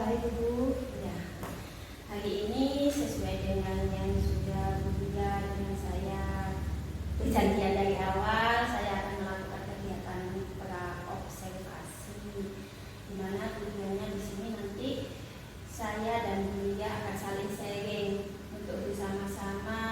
baik Ibu. Ya, hari ini sesuai dengan yang sudah berbuka dengan saya perjanjian dari awal, saya akan melakukan kegiatan praobservasi, di mana tujuannya di sini nanti saya dan Bu Lia akan saling sharing untuk bersama-sama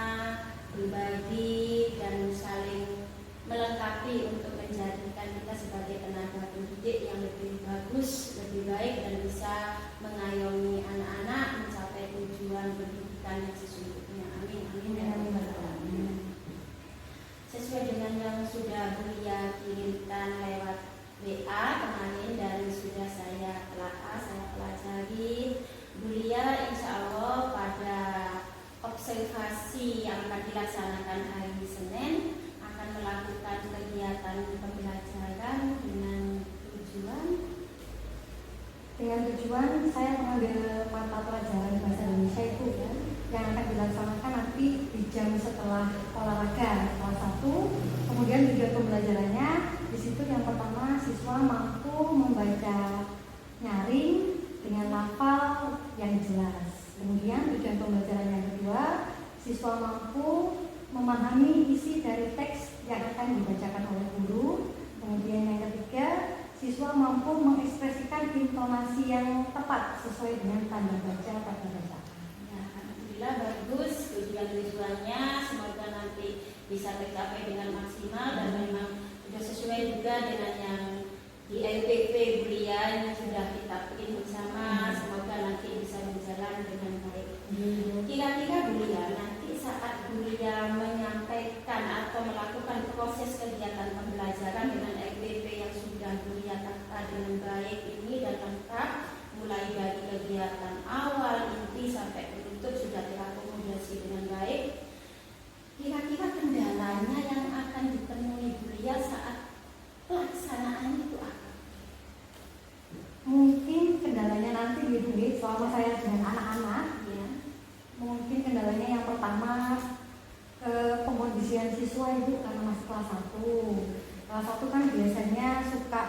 berbagi dan saling melengkapi untuk menjadikan kita sebagai tenaga pendidik yang lebih bagus, lebih baik, dan bisa mengayomi anak-anak mencapai tujuan pendidikan yang sesungguhnya. Amin, amin, ya rabbal alamin. Sesuai dengan yang sudah Bu Lia kirimkan lewat WA kemarin dan sudah saya pelajari, Bu Lia insya Allah pada observasi yang akan dilaksanakan hari Senin akan melakukan kegiatan pembelajaran dengan tujuan saya mengambil mata pelajaran bahasa Indonesia itu ya, yang akan dilaksanakan nanti di jam setelah olahraga kelas 1. Kemudian tujuan pembelajarannya di situ yang pertama siswa mampu membaca nyaring dengan lafal yang jelas. Kemudian tujuan pembelajaran yang kedua, siswa mampu memahami isi dari teks yang akan dibacakan oleh guru. Kemudian yang ketiga, siswa mampu mengekspresikan intonasi yang tepat sesuai dengan tanda baca pada bacaan. Ya, alhamdulillah bagus tujuannya, semoga nanti bisa tercapai dengan maksimal dan memang sudah sesuai juga dengan yang di LPP Bu Lia yang sudah kita bikin bersama. Semoga nanti bisa berjalan dengan baik. Kira-kira Bu Lia nanti saat Bu Lia menyampaikan atau melakukan proses kegiatan pembelajaran dengan LPP yang sudah Bu Lia tata dengan baik ini dan lengkap, mulai dari kegiatan awal inti sampai penutup sudah terakomodasi dengan baik. Kira-kira kendalanya yang akan ditemui Bu Lia saat pelaksanaan itu apa? Mungkin kendalanya nanti gitu selama saya dengan anak-anak Ya. Mungkin kendalanya yang pertama pengkondisian siswa itu karena masih kelas 1. Kelas 1 kan biasanya suka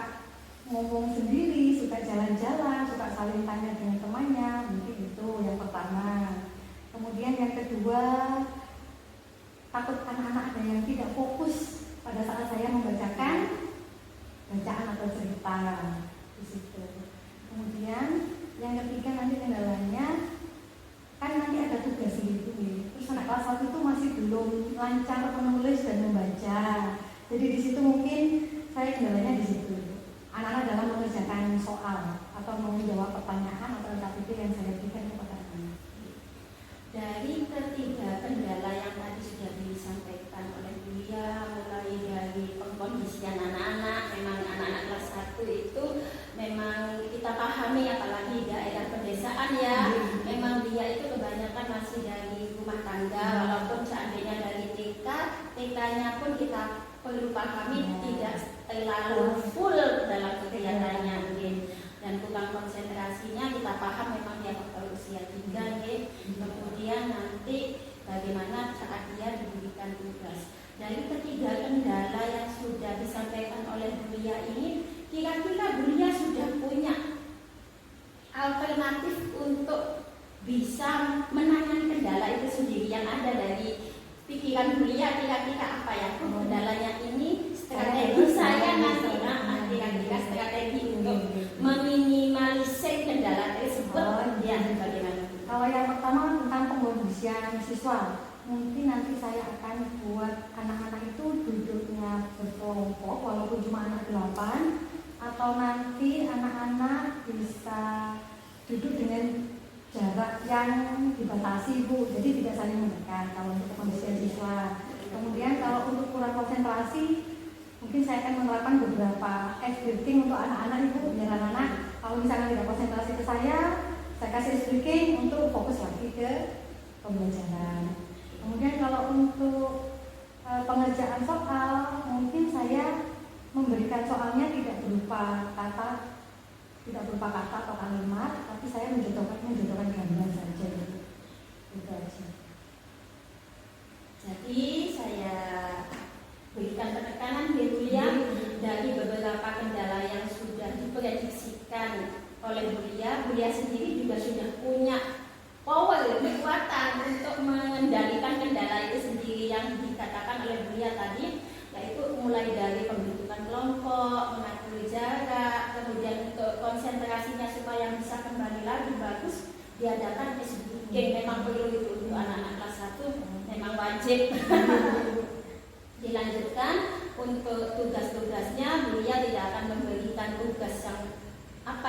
ngomong sendiri, suka jalan-jalan, suka saling tanya dengan temannya. Mungkin itu yang pertama. Kemudian yang kedua, takut anak-anak ada yang tidak fokus pada saat saya membacakan bacaan atau cerita di situ. Kemudian yang ketiga nanti kendalanya kan nanti ada tugas gitu nih. Terus anak kelas 1 itu masih belum lancar menulis dan membaca. Jadi di situ mungkin saya kendalanya di situ. Anak-anak dalam mengerjakan soal atau menjawab pertanyaan atau LKPP yang saya berikan kepada anak. Dari ketiga kendala yang tadi sudah disampaikan oleh Bu Lia, mulai dari pengkondisian anak-anak, memang anak-anak kelas 1 itu memang kita pahami, apalagi daerah pedesaan ya, memang dia itu kebanyakan masih dari rumah tangga, walaupun seandainya dari TK-nya pun kita perlu pahami tidak terlalu full dalam kegiatannya mungkin, dan kurang konsentrasinya kita paham memang dia faktor usia 3 ya. Kemudian nanti bagaimana saat dia diberikan tugas. Dari ketiga kendala yang sudah disampaikan oleh Bu Lia ini, kira-kira Bu Lia sudah punya alternatif untuk bisa menangani kendala itu sendiri yang ada dari pikiran Bu Lia, kira-kira apa ya kendalanya ini, strategi saya nanti kira-kira strategi untuk meminimalisir kendala tersebut ya bagaimana? Kalau yang pertama tentang pengkondisian siswa, mungkin nanti saya akan buat anak-anak itu duduknya berkelompok walaupun cuma anak 8, atau nanti anak-anak bisa duduk dengan jarak yang dibatasi Bu, jadi tidak saling mendekat kalau untuk pengkondisian siswa. Kemudian kalau untuk kurang konsentrasi, mungkin saya akan menerapkan beberapa ice breaking untuk anak-anak Ibu, biar anak-anak kalau misalnya tidak konsentrasi ke saya kasih ice breaking untuk fokus lagi ke pembelajaran. Kemudian kalau untuk pengerjaan soal, mungkin saya memberikan soalnya tidak berupa kata atau kalimat, tapi saya menjodohkan gambar saja. Itu aja. Jadi saya berikan penekanan Bu Lia dari beberapa kendala yang sudah diprediksikan oleh Bu Lia sendiri diadakan memang perlu itu untuk anak-anak kelas 1 memang wajib. Dilanjutkan untuk tugas-tugasnya, Bulia tidak akan memberikan tugas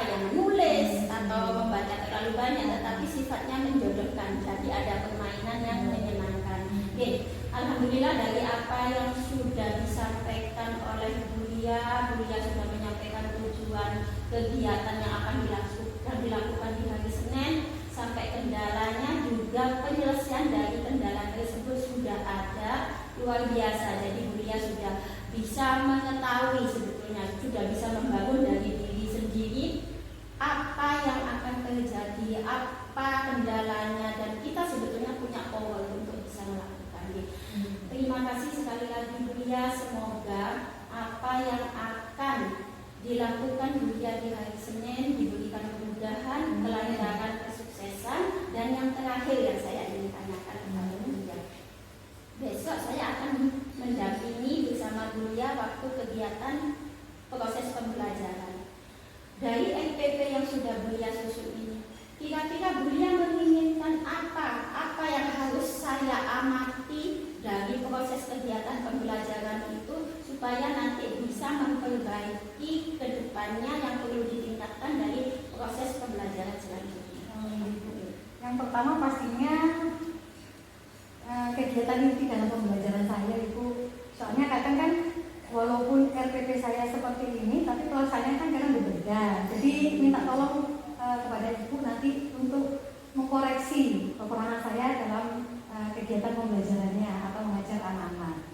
yang menulis atau membaca terlalu banyak, tetapi sifatnya menjodohkan. Jadi ada permainan yang menyenangkan. Oke, alhamdulillah dari apa yang sudah disampaikan oleh Bulia sudah menyampaikan tujuan kegiatan yang akan dilakukan di hari Senin, sampai kendalanya juga penyelesaian dari kendala tersebut sudah ada, luar biasa. Jadi Bulia sudah bisa mengetahui, sebetulnya sudah bisa membangun dari diri sendiri apa yang akan terjadi, apa kendalanya, dan kita sebetulnya punya power untuk bisa melakukannya. Terima kasih sekali lagi Bulia, semoga apa yang akan dilakukan Bulia di hari Senin diberikan kemudahan, kelancaran, kesuksesan, dan yang terakhir yang saya ingin tanyakan kepada Bulia, besok saya akan mendampingi bersama Bulia waktu kegiatan proses pembelajaran. Dari NPP yang sudah Bulia susun ini, kira-kira Bulia menginginkan apa yang harus saya amati dari proses kegiatan pembelajaran itu supaya nanti bisa memperbaiki ke depannya yang perlu ditingkatkan dari proses pembelajaran selanjutnya. Yang pertama pastinya kegiatan inti dalam pembelajaran saya itu, soalnya kadang kan walaupun RPP saya seperti ini, tapi pelaksanaannya kan kadang berbeda. Jadi minta tolong kepada ibu nanti untuk mengkoreksi kekurangan saya dalam kegiatan pembelajarannya atau mengajar anak-anak.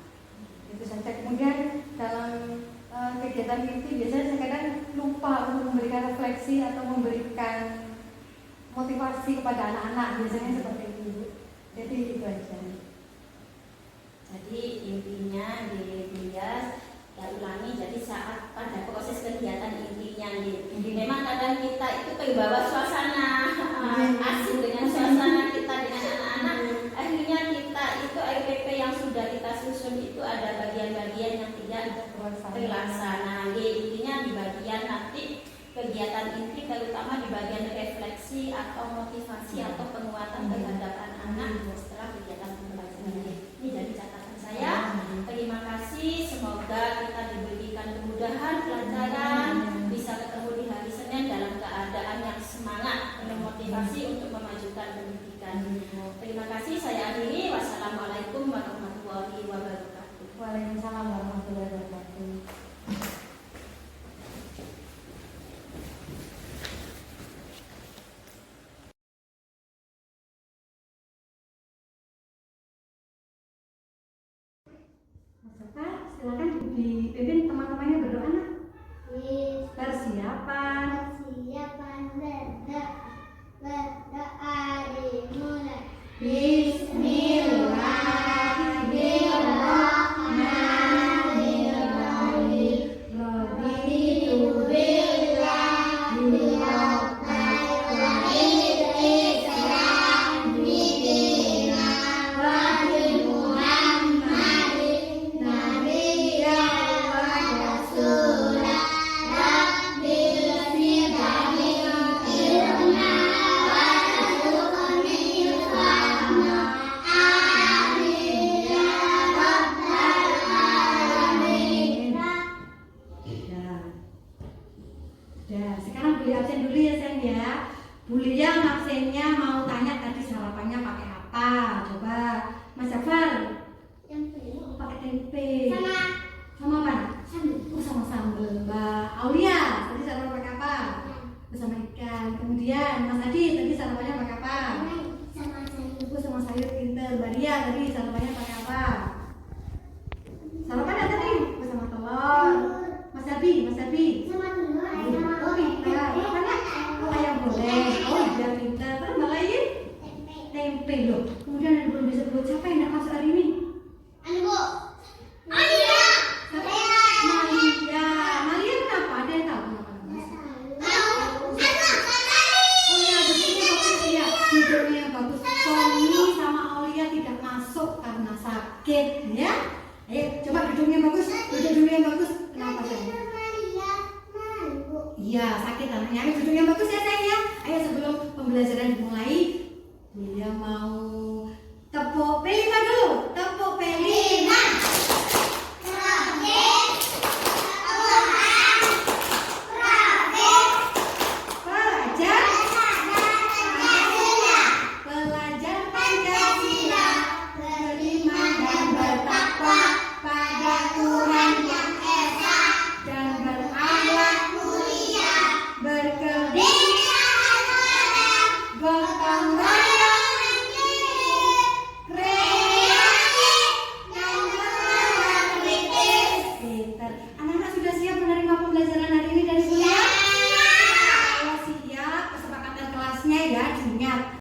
Itu saja. Kemudian dalam kegiatan inti biasanya saya kadang lupa untuk memberikan refleksi atau memberikan motivasi kepada anak-anak, biasanya seperti itu. Jadi itu aja. Jadi intinya di Bulia ulangi, jadi saat pada proses kegiatan intinya memang kadang kita itu terbawa suasana asing dengan suasana kita dengan anak-anak, akhirnya kita itu RPP yang sudah kita susun itu ada bagian-bagian yang tidak terlaksana. Intinya di bagian nanti kegiatan inti, terutama di bagian refleksi atau motivasi atau penguatan terhadap anak-anak setelah kegiatan pembelajaran. Ini jadi catatan saya. Terima kasih, semoga kita diberikan kemudahan, kelancaran, bisa ketemu di hari Senin dalam keadaan yang semangat, penuh motivasi untuk memajukan pendidikan. Terima kasih, saya akhiri. Wassalamualaikum warahmatullahi wabarakatuh. Waalaikumsalam warahmatullahi wabarakatuh. Silakan dipimpin teman-temannya berdoa. Persiapan berdoa dimulai. Bismillahirrahmanirrahim. Raditu billahi Bulia absennya mau tanya tadi sarapannya pakai apa? Coba Mas Jafar. Pakai tempe. Sama apa? Sama sambal. Mbak Aulia tadi sarapan pakai apa? Bersama ikan. Kemudian Mas Adi tadi sarapannya pakai apa? Sama sayur pinter. Mbak Dia tadi sarapannya pakai apa? Sarapannya tadi bersama telur. Mas Abi. Sama telur. Ayam boleh, biar pintar. Terus Mbak Lain? Tempe loh. Kemudian ada belum disebut siapa yang masuk hari ini? Malia. Malia kenapa? Ada yang tahu kenapa? Oh ya, begini bagus ya. Tidurnya yang bagus. Sony sama Aulia tidak masuk karena sakit ya. Ayo coba duduknya bagus. Duduk dulu yang bagus. Kenapa sayang? Iya, sakit tangannya. Ayo duduk yang bagus ya sayang ya. Ayo sebelum pembelajaran dimulai, Yulia mau tepuk P5 dulu. Tepuk P5. Pelajar Pancasila, beriman dan bertakwa pada Tuhan Yang Esa dan berakhlak mulia, berkebinekaan gotong royong, kreatif dan berlaku kritis. Pinter. Anak-anak sudah siap menerima pembelajaran hari ini dari Yulia? Kalau siap, kesepakatan kelasnya ya diingat.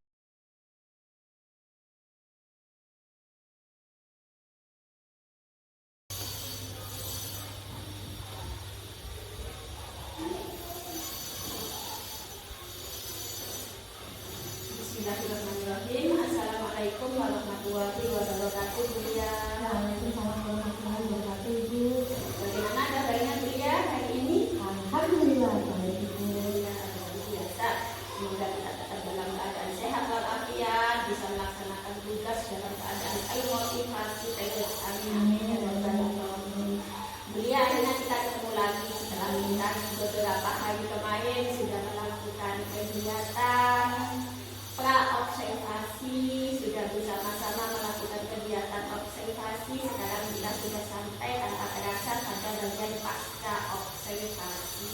Bismillahirrahmanirrahim. Assalamualaikum warahmatullahi wabarakatuh. Bulia. Waalaikumsalam warahmatullahi wabarakatuh, Ibu. Bagaimana kabarnya Bulia hari ini? Alhamdulillah baik, Ibu. Ya, luar biasa. Semoga kita tetap dalam keadaan sehat walafiat, bisa melaksanakan tugas dalam keadaan termotivasi, terus amin ya rabbal alamin. Bulia, akhirnya kita ketemu lagi setelah melihat beberapa hari kemarin sudah melakukan kegiatan pra-observasi, sudah bersama-sama melakukan kegiatan observasi. Sekarang kita sudah sampai tanpa terasa pada bagian pasca observasi.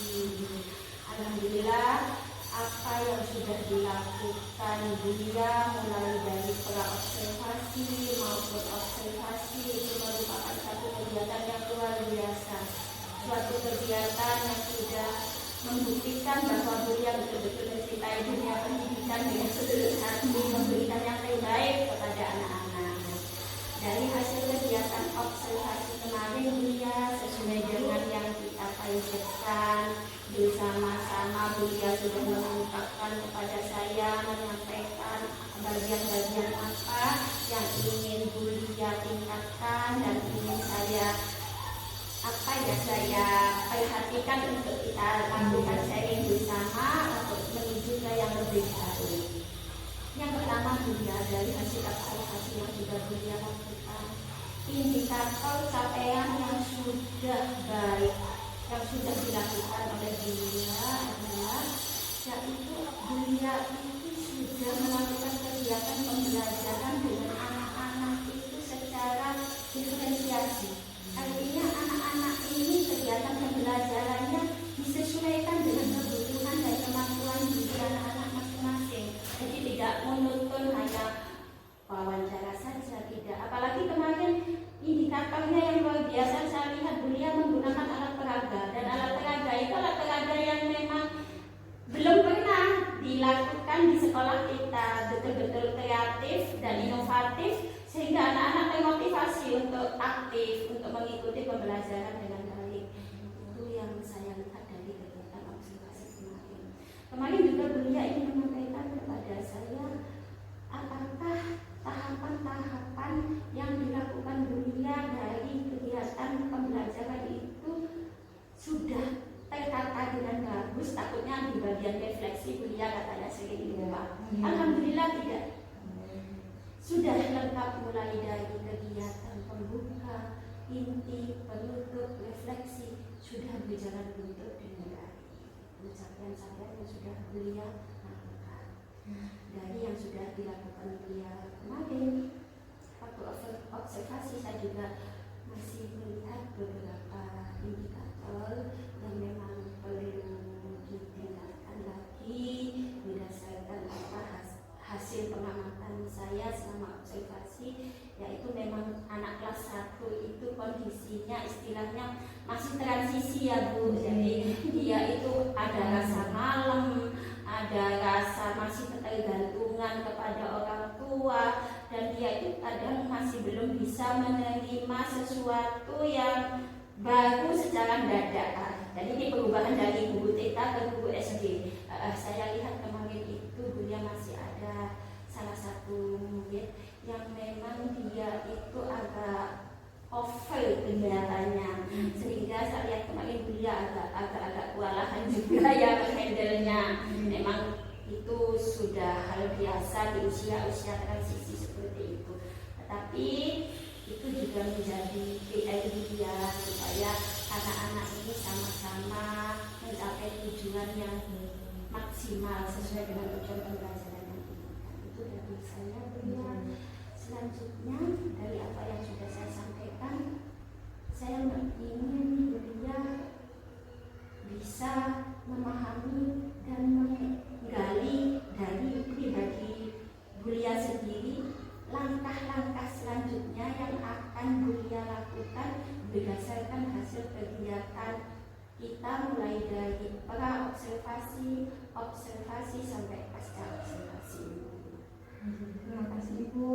Alhamdulillah, apa yang sudah dilakukan Bulia mulai dari pra-observasi maupun observasi itu merupakan satu kegiatan yang luar biasa, suatu kegiatan yang sudah membuktikan bahwa Bulia betul-betul mencintai dunia pendidikan dengan setulus hati, memberikan yang terbaik kepada anak-anak. Dari hasil kegiatan observasi kemarin, Bulia sesuai dengan yang kita targetkan, bersama-sama Bulia sudah mengungkapkan kepada saya, menyampaikan bagian-bagian apa yang ingin Bulia tingkatkan dan ingin saya perhatikan untuk kita lakukan sharing bersama untuk menuju ke yang lebih baik. Yang pertama, Bulia, dari hasil observasi yang sudah Bulia lakukan, indikator capaian yang sudah baik yang sudah dilakukan oleh Bulia adalah yaitu Bulia itu sudah melakukan kegiatan pembelajaran dengan anak-anak itu secara diferensiasi. Artinya anak-anak ini kegiatan pembelajarannya disesuaikan dengan kebutuhan dan kemampuan diri anak-anak masing-masing. Jadi tidak monoton hanya wawancara saja, tidak. Apalagi kemarin indikatornya yang luar biasa, saya lihat Bulia menggunakan alat peraga, dan alat peraga itu alat peraga yang memang belum pernah dilakukan di sekolah kita, betul-betul kreatif dan inovatif sehingga anak-anak termotivasi untuk aktif, untuk mengikuti pembelajaran dengan baik. Itu yang saya lihat dari kegiatan observasi kemarin. Kemarin juga Bulia ingin menyampaikan kepada saya apakah tahapan-tahapan yang dilakukan Bulia dari kegiatan pembelajaran itu sudah tertata dengan bagus. Takutnya di bagian refleksi Bulia katanya sering lupa. Alhamdulillah tidak. Sudah lengkap mulai dari kegiatan pembuka, inti, penutup, refleksi, sudah berjalan untuk dengan baik. Pencapaian-capaian yang sudah Bulia lakukan. Dari yang sudah dilakukan Bulia kemarin, waktu observasi saya juga masih melihat beberapa indikator yang memang perlu ditingkatkan lagi berdasarkan hasil pengamatan saya selama observasi, yaitu memang anak kelas 1 itu kondisinya istilahnya masih transisi ya Bu. Jadi dia itu ada rasa malam, ada rasa masih ketergantungan kepada orang tua, dan dia itu kadang masih belum bisa menerima sesuatu yang baru secara mendadak. Jadi ini perubahan dari guru TK ke guru SD. Saya lihat kemarin itu Bulia masih ada salah satu murid yang memang dia itu agak over kendalanya. sehingga saya lihat kemarin beliau agak kewalahan juga ya menghandle-nya. Memang itu sudah hal biasa di usia transisi seperti itu. Tetapi itu juga menjadi PR dia supaya anak-anak ini sama-sama mencapai tujuan yang maksimal sesuai dengan tujuan pembelajaran yang diinginkan. Itu dari saya beliau. Selanjutnya dari apa yang sudah saya sampaikan, saya ingin beliau bisa memahami dan menggali dari pribadi beliau sendiri langkah-langkah selanjutnya yang akan beliau lakukan berdasarkan hasil kegiatan kita mulai dari pra observasi sampai pasca observasi. Terima kasih Ibu.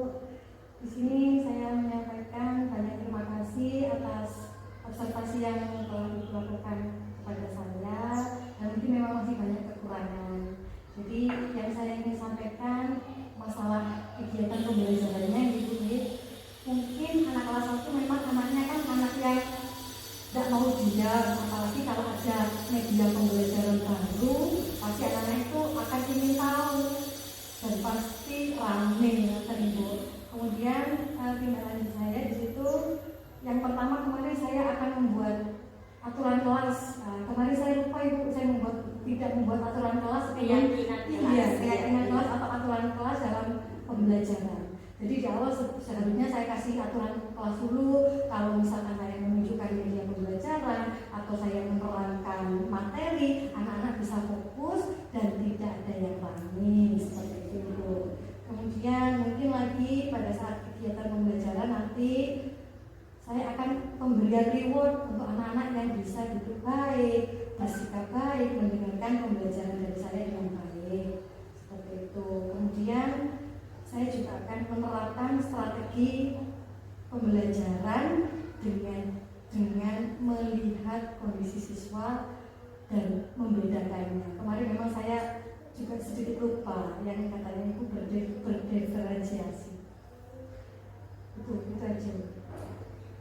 Di sini saya menyampaikan banyak terima kasih atas observasi yang telah Ibu lakukan kepada saya, dan mungkin memang masih banyak kekurangan. Jadi yang saya ingin sampaikan masalah kegiatan pembelajarannya Ibu, mungkin anak kelas 1 memang anaknya kan anak yang tidak mau diam, apalagi kalau ada media pembelajaran baru, pasti anak-anak itu akan ingin tahu dan pasti rame ya Ibu. Kemudian tindakan saya di situ, yang pertama kemarin saya akan membuat aturan kelas. Kemarin saya lupa Ibu, saya tidak membuat aturan kelas, keyakinan kelas atau aturan kelas dalam pembelajaran. Jadi di awal seharusnya saya kasih aturan kelas dulu. Kalau misalkan saya menunjukkan media pembelajaran atau saya menerangkan materi, anak-anak bisa fokus dan tidak ada yang rame seperti itu. Kemudian mungkin lagi pada saat kegiatan pembelajaran nanti saya akan pemberian reward untuk anak-anak yang bisa duduk baik, bersikap baik, mendengarkan pembelajaran dari saya dengan baik, seperti itu. Kemudian saya juga akan menerapkan strategi pembelajaran dengan melihat kondisi siswa dan membedakannya. Kemarin memang saya juga sedikit lupa yang katanya itu berdiferensiasi. Itu aja.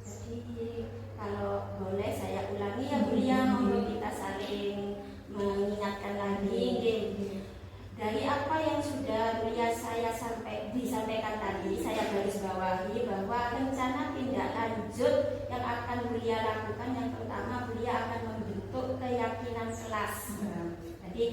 Jadi kalau boleh saya ulangi ya beliau, untuk kita saling mengingatkan lagi. Dari apa yang sudah saya disampaikan tadi, saya garis bawahi bahwa rencana tindak lanjut yang akan beliau lakukan, yang pertama beliau akan membentuk keyakinan kelas. Jadi